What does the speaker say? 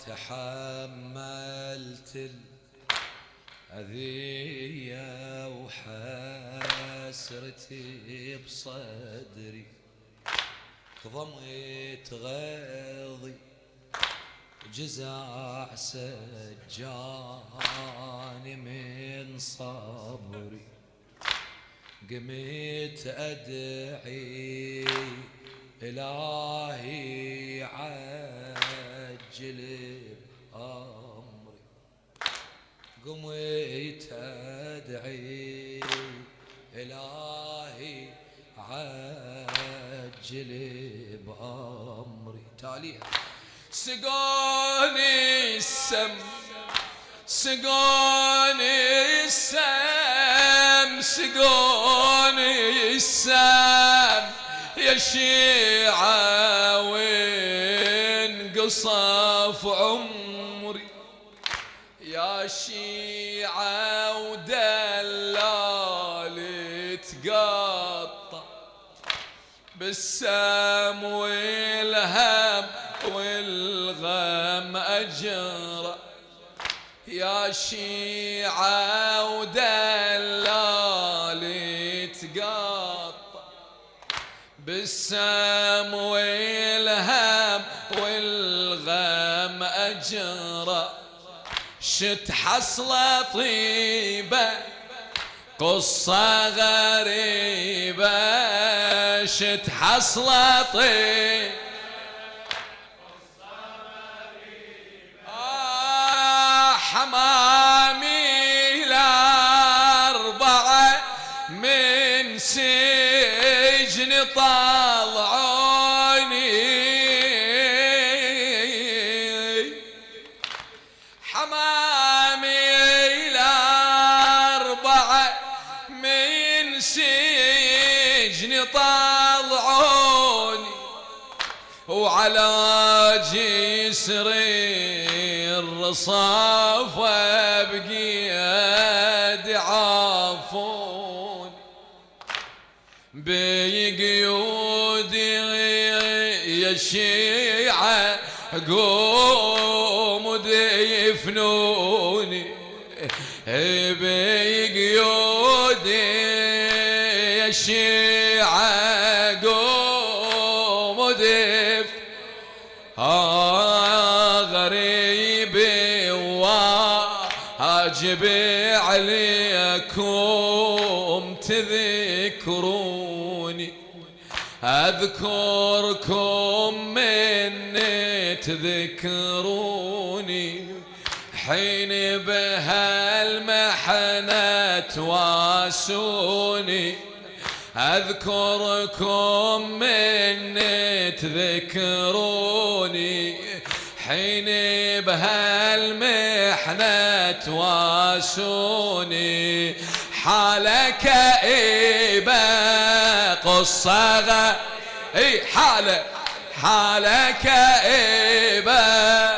تحملت الأذية وحسرتي بصدري، ضميت غيظي جزع سجاني من صبري، قمت أدعي إلهي عجل بأمري، قمت أدعي إلهي عجل بأمري. تاليها سقوني السم سقوني السم سقوني السم يا شيعة وانقصف عمري، يا شيعة ودلالي تقطع بالسم والهم والغم أجرى، يا شيعة ودلالي تقطع بالسم والهم والغم أجرى، شت حصلة طيبة قصة غريبة، شت حصلة طيبة حمامي الأربعة من سجن طلعوني، حمامي الأربعة من سجن طلعوني، وعلى جسري الرصاف بقيد عافون، بقيودي يا شيعة قوموا ديفنوني، بقيودي يا شيعة قوموا ديفنوني، غريبي واجب عليكم تذكروني، أذكركم من تذكروني، حين بهالمحنة تواسوني، أذكركم من تذكروني، حين بهالمحنة تواسوني، حالة كئيبة قصة حالة كئيبة